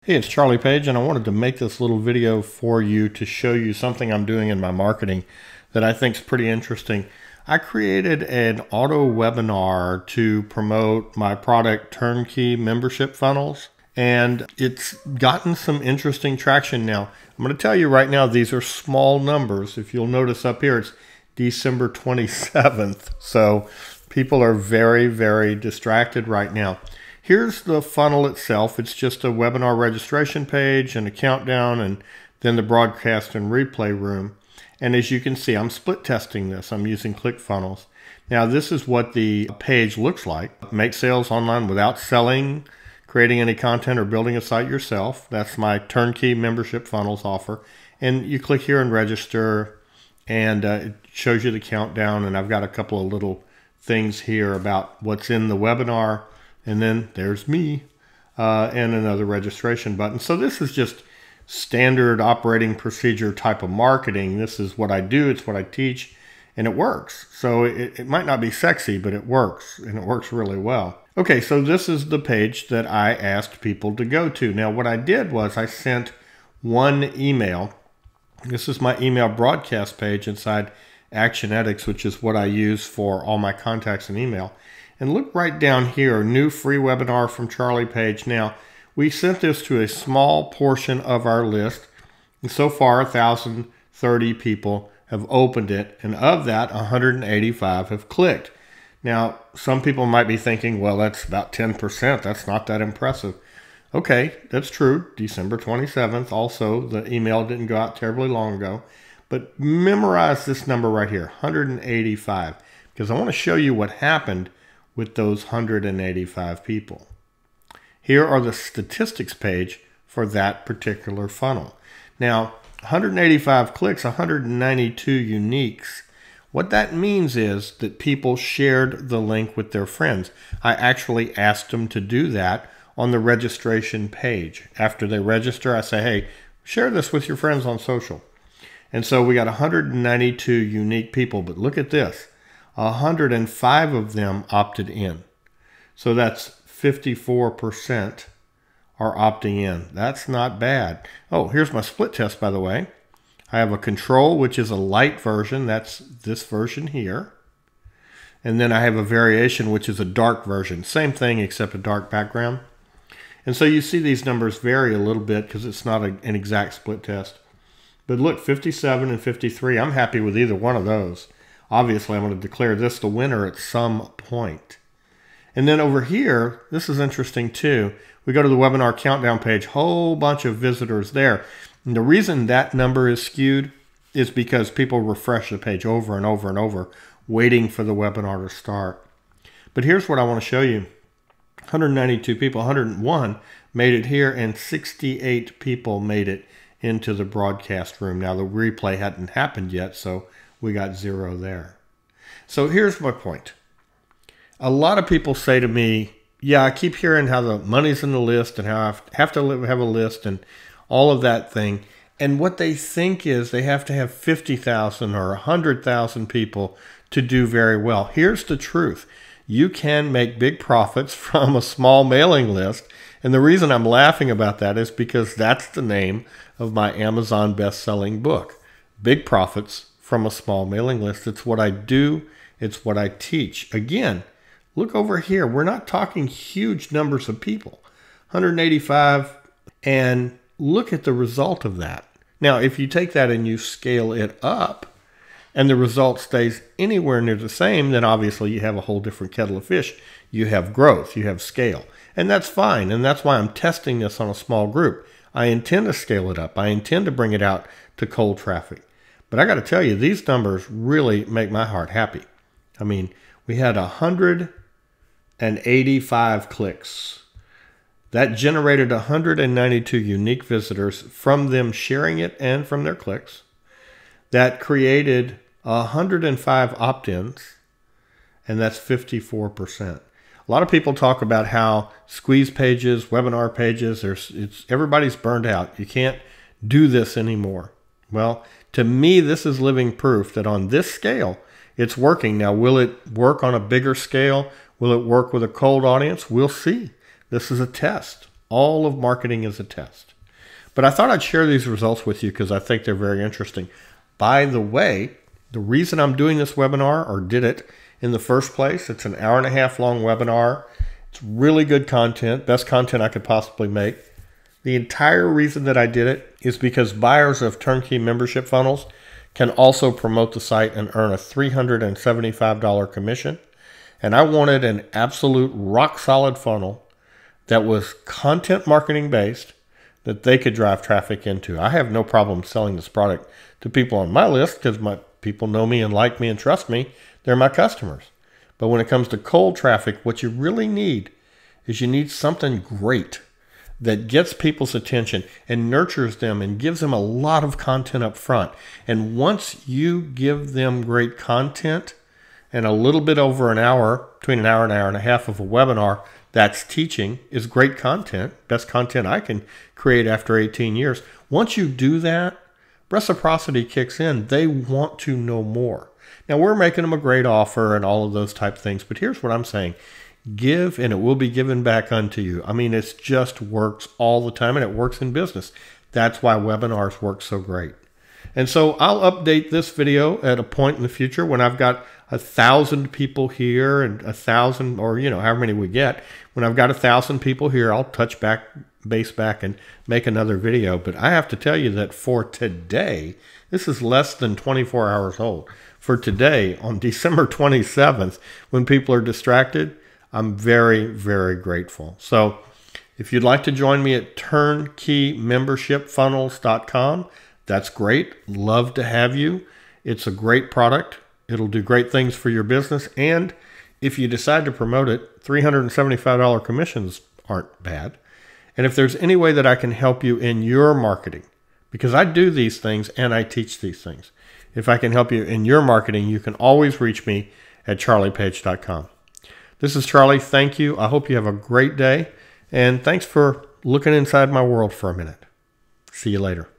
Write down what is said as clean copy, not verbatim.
Hey, it's Charlie Page, and I wanted to make this little video for you to show you something I'm doing in my marketing that I think is pretty interesting. I created an auto webinar to promote my product Turnkey membership funnels, and it's gotten some interesting traction now. I'm going to tell you right now, these are small numbers. If you'll notice up here, it's December 27th. So people are very, very distracted right now. Here's the funnel itself. It's just a webinar registration page and a countdown and then the broadcast and replay room. And as you can see, I'm split testing this. I'm using ClickFunnels. Now this is what the page looks like. Make sales online without selling, creating any content or building a site yourself. That's my Turnkey membership funnels offer. And you click here and register, and it shows you the countdown. And I've got a couple of little things here about what's in the webinar. And then there's me and another registration button. So this is just standard operating procedure type of marketing. This is what I do. It's what I teach, and it works. So it might not be sexy, but it works, and it works really well. Okay, so this is the page that I asked people to go to. Now, what I did was I sent one email. This is my email broadcast page inside Actionetics, which is what I use for all my contacts and email. And look right down here, new free webinar from Charlie Page. Now, we sent this to a small portion of our list. And so far, 1,030 people have opened it. And of that, 185 have clicked. Now, some people might be thinking, well, that's about 10%. That's not that impressive. Okay, that's true. December 27th. Also, the email didn't go out terribly long ago. But memorize this number right here, 185. Because I want to show you what happened with those 185 people. Here are the statistics page for that particular funnel. Now, 185 clicks, 192 uniques. What that means is that people shared the link with their friends. I actually asked them to do that on the registration page. After they register, I say, hey, share this with your friends on social. And so we got 192 unique people, but look at this. 105 of them opted in. So that's 54% are opting in. That's not bad. Oh, here's my split test, by the way. I have a control, which is a light version. That's this version here. And then I have a variation, which is a dark version. Same thing, except a dark background. And so you see these numbers vary a little bit because it's not an exact split test. But look, 57 and 53, I'm happy with either one of those. Obviously, I'm going to declare this the winner at some point. And then over here, this is interesting too. We go to the webinar countdown page, whole bunch of visitors there. And the reason that number is skewed is because people refresh the page over and over and over, waiting for the webinar to start. But here's what I want to show you. 192 people, 101 made it here, and 68 people made it into the broadcast room. Now, the replay hadn't happened yet, so we got 0 there. So here's my point. A lot of people say to me, yeah, I keep hearing how the money's in the list and how I have to have a list and all of that thing. And what they think is they have to have 50,000 or 100,000 people to do very well. Here's the truth. You can make big profits from a small mailing list. And the reason I'm laughing about that is because that's the name of my Amazon best-selling book, Big Profits from a Small Mailing List. It's what I do. It's what I teach. Again, look over here. We're not talking huge numbers of people, 185, and look at the result of that. Now, if you take that and you scale it up and the result stays anywhere near the same, then obviously you have a whole different kettle of fish. You have growth, you have scale, and that's fine. And that's why I'm testing this on a small group. I intend to scale it up. I intend to bring it out to cold traffic. But I got to tell you, these numbers really make my heart happy. I mean, we had 185 clicks. That generated 192 unique visitors from them sharing it and from their clicks. That created 105 opt-ins, and that's 54%. A lot of people talk about how squeeze pages, webinar pages, everybody's burned out. You can't do this anymore. Well, to me, this is living proof that on this scale, it's working. Now, will it work on a bigger scale? Will it work with a cold audience? We'll see. This is a test. All of marketing is a test. But I thought I'd share these results with you because I think they're very interesting. By the way, the reason I'm doing this webinar, or did it in the first place, it's an hour-and-a-half long webinar. It's really good content, best content I could possibly make. The entire reason that I did it is because buyers of turnkey membership funnels can also promote the site and earn a $375 commission. And I wanted an absolute rock-solid funnel that was content marketing based that they could drive traffic into. I have no problem selling this product to people on my list because my people know me and like me and trust me. They're my customers. But when it comes to cold traffic, what you really need is you need something great that gets people's attention and nurtures them and gives them a lot of content up front. And once you give them great content and a little bit over an hour, between an hour and a half of a webinar, that's teaching is great content, best content I can create after 18 years. Once you do that, reciprocity kicks in. They want to know more. Now, we're making them a great offer and all of those type of things, but here's what I'm saying. Give and it will be given back unto you. I mean, it just works all the time, and it works in business. That's why webinars work so great. And so I'll update this video at a point in the future when I've got 1,000 people here and 1,000, or however many we get. When I've got 1,000 people here, I'll touch base back and make another video. But I have to tell you that for today, this is less than 24 hours old. For today, on December 27th, when people are distracted, I'm very, very grateful. So if you'd like to join me at turnkeymembershipfunnels.com, that's great. Love to have you. It's a great product. It'll do great things for your business. And if you decide to promote it, $375 commissions aren't bad. And if there's any way that I can help you in your marketing, because I do these things and I teach these things, if I can help you in your marketing, you can always reach me at charliepage.com. This is Charlie. Thank you. I hope you have a great day. And thanks for looking inside my world for a minute. See you later.